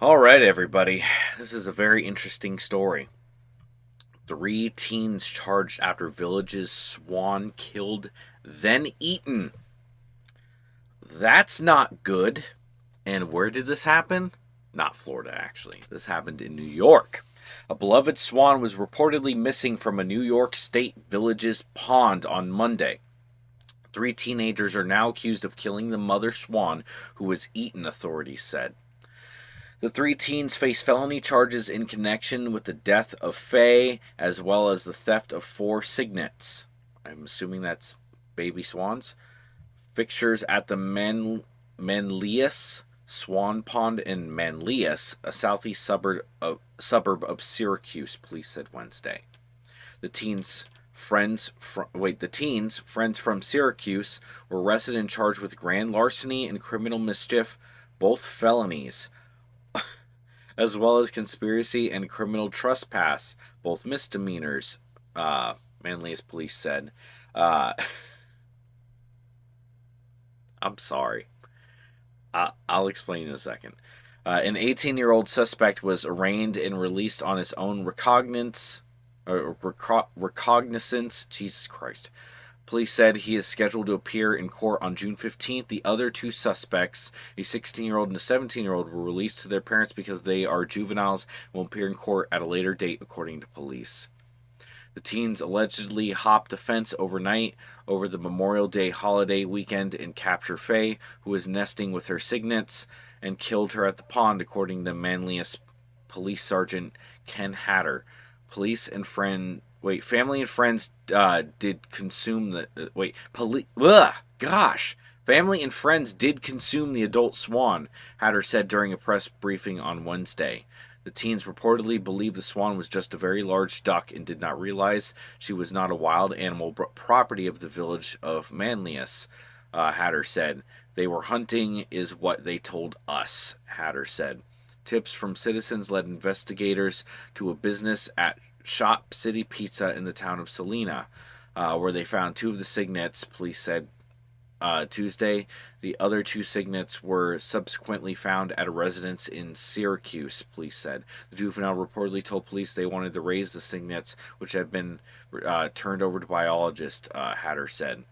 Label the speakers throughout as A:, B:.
A: All right, everybody. This is a very interesting story. 3 teens charged after village's swan killed, then eaten. That's not good. And where did this happen? Not Florida, actually. This happened in New York. A beloved swan was reportedly missing from a New York State village's pond on Monday. 3 teenagers are now accused of killing the mother swan who was eaten, authorities said. The 3 teens face felony charges in connection with the death of Faye, as well as the theft of 4 cygnets. I'm assuming that's baby swans. Fixtures at the Manlius Swan Pond in Manlius, a southeast suburb of Syracuse, police said Wednesday. The teens, friends from Syracuse, were arrested and charged with grand larceny and criminal mischief, both felonies, as well as conspiracy and criminal trespass, both misdemeanors, Manlius police said. I'm sorry. I'll explain in a second. An 18-year-old suspect was arraigned and released on his own recognizance. Jesus Christ. Police said he is scheduled to appear in court on June 15th. The other 2 suspects, a 16-year-old and a 17-year-old, were released to their parents because they are juveniles and will appear in court at a later date, according to police. The teens allegedly hopped a fence overnight over the Memorial Day holiday weekend and captured Faye, who was nesting with her cygnets, and killed her at the pond, according to Manlius Police Sergeant Ken Hatter. Family and friends did consume the Family and friends did consume the adult swan, Hatter said during a press briefing on Wednesday. The teens reportedly believed the swan was just a very large duck and did not realize she was not a wild animal but property of the village of Manlius, Hatter said. They were hunting is what they told us, Hatter said. Tips from citizens led investigators to a business at Shop City Pizza in the town of Salina, where they found 2 of the cygnets, police said Tuesday. The other 2 cygnets were subsequently found at a residence in Syracuse, police said. The juvenile reportedly told police they wanted to raise the cygnets, which had been turned over to biologists, Hatter said.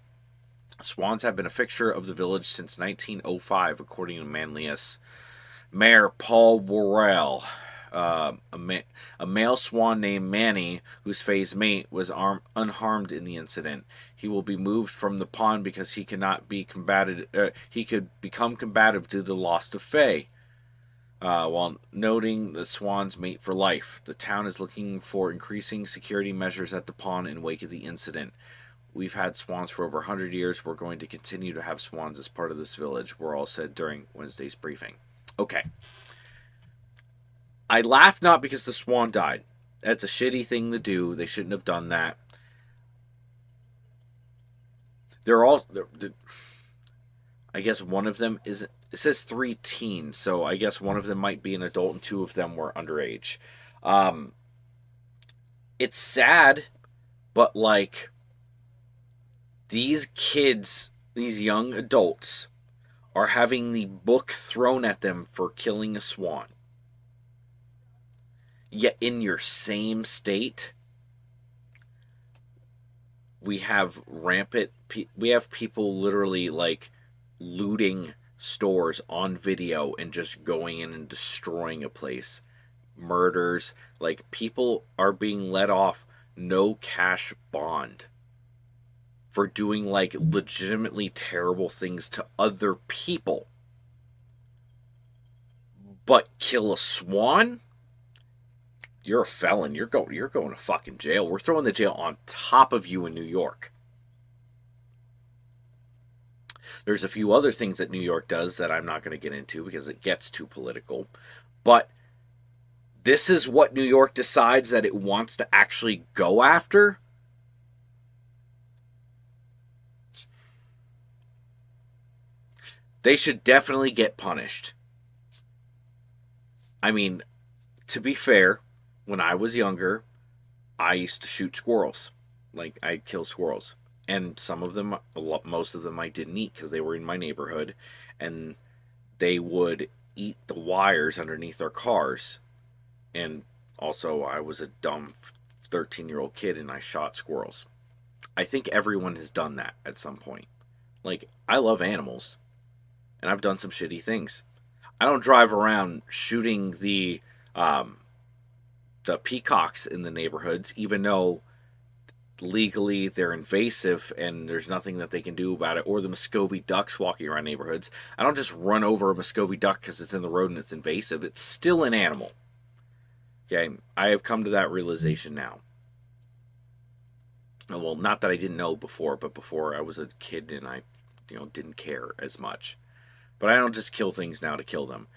A: Swans have been a fixture of the village since 1905, according to Manlius Mayor Paul Worrell. A male swan named Manny, whose Faye's mate was unharmed in the incident. He will be moved from the pond because he cannot be combated. He could become combative due to the loss of Faye. While noting the swan's mate for life, the town is looking for increasing security measures at the pond in wake of the incident. We've had swans for over 100 years. We're going to continue to have swans as part of this village, Worrell said during Wednesday's briefing. Okay. I laugh not because the swan died. That's a shitty thing to do. They shouldn't have done that. I guess one of them is. It says 3 teens, so I guess one of them might be an adult and 2 of them were underage. It's sad, but like these kids, these young adults, are having the book thrown at them for killing a swan. Yet in your same state, we have people literally like looting stores on video and just going in and destroying a place. Murders, like people are being let off no cash bond for doing like legitimately terrible things to other people. But kill a swan? You're a felon. You're going to fucking jail. We're throwing the jail on top of you in New York. There's a few other things that New York does that I'm not going to get into because it gets too political. But this is what New York decides that it wants to actually go after. They should definitely get punished. I mean, to be fair, when I was younger, I used to shoot squirrels. Like, I'd kill squirrels. And most of them I didn't eat because they were in my neighborhood. And they would eat the wires underneath our cars. And also, I was a dumb 13-year-old kid and I shot squirrels. I think everyone has done that at some point. Like, I love animals, and I've done some shitty things. I don't drive around shooting the peacocks in the neighborhoods, even though legally they're invasive and there's nothing that they can do about it, or the Muscovy ducks walking around neighborhoods. I don't just run over a Muscovy duck because it's in the road and it's invasive. It's still an animal. Okay, I have come to that realization now. Well, not that I didn't know before, but before I was a kid and I, didn't care as much. But I don't just kill things now to kill them.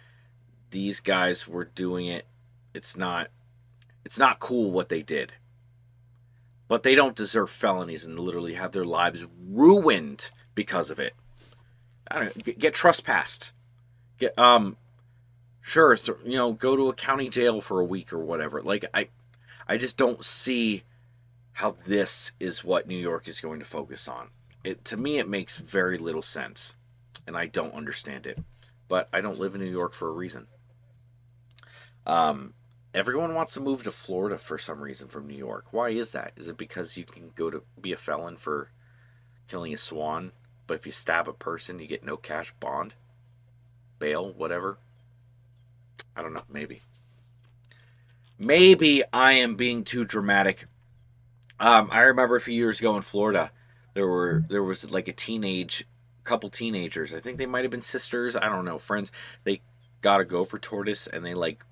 A: These guys were doing it. It's not cool what they did. But they don't deserve felonies and literally have their lives ruined because of it. I don't get trespassed. Get sure, go to a county jail for a week or whatever. Like I just don't see how this is what New York is going to focus on. To me it makes very little sense and I don't understand it. But I don't live in New York for a reason. Everyone wants to move to Florida for some reason from New York. Why is that? Is it because you can go to be a felon for killing a swan, but if you stab a person, you get no cash bond, bail, whatever? I don't know. Maybe I am being too dramatic. I remember a few years ago in Florida, there was like couple teenagers. I think they might have been sisters. I don't know, friends. They got a gopher tortoise and they like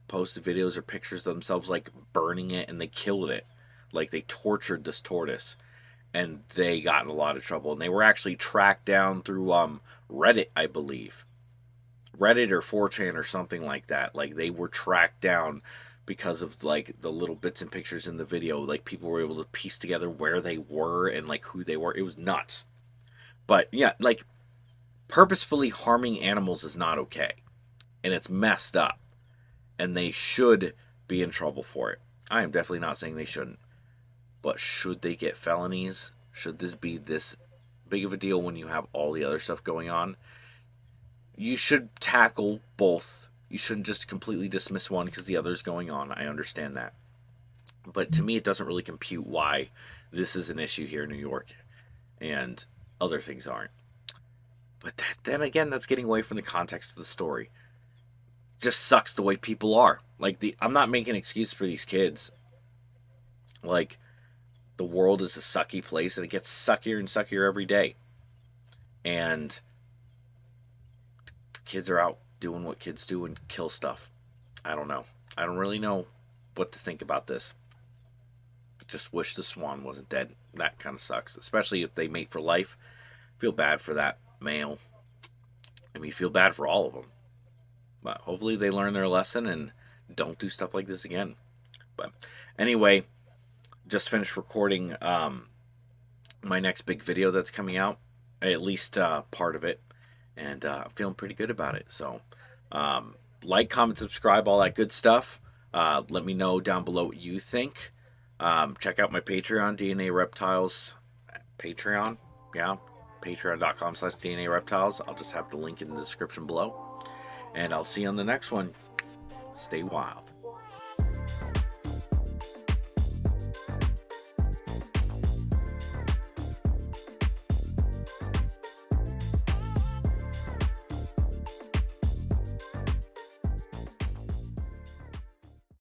A: posted videos or pictures of themselves like burning it, and they killed it. Like they tortured this tortoise, and they got in a lot of trouble. And they were actually tracked down through Reddit, I believe, Reddit or 4chan or something like that. Like they were tracked down because of like the little bits and pictures in the video. Like people were able to piece together where they were and like who they were. It was nuts. But yeah, like purposefully harming animals is not okay, and it's messed up. And they should be in trouble for it. I am definitely not saying they shouldn't. But should they get felonies? Should this be this big of a deal when you have all the other stuff going on? You should tackle both. You shouldn't just completely dismiss one because the other is going on. I understand that. But to me, it doesn't really compute why this is an issue here in New York and other things aren't. But then again, that's getting away from the context of the story. Just sucks the way people are. Like I'm not making an excuse for these kids. Like the world is a sucky place and it gets suckier and suckier every day. And kids are out doing what kids do and kill stuff. I don't know. I don't really know what to think about this. Just wish the swan wasn't dead. That kind of sucks, especially if they mate for life. Feel bad for that male. I mean, feel bad for all of them. But hopefully they learn their lesson and don't do stuff like this again. But anyway, just finished recording my next big video that's coming out. At least part of it. And I'm feeling pretty good about it. So like, comment, subscribe, all that good stuff. Let me know down below what you think. Check out my Patreon, DNA Reptiles. Patreon. Yeah. Patreon.com/DNA Reptiles. I'll just have the link in the description below. And I'll see you on the next one. Stay wild.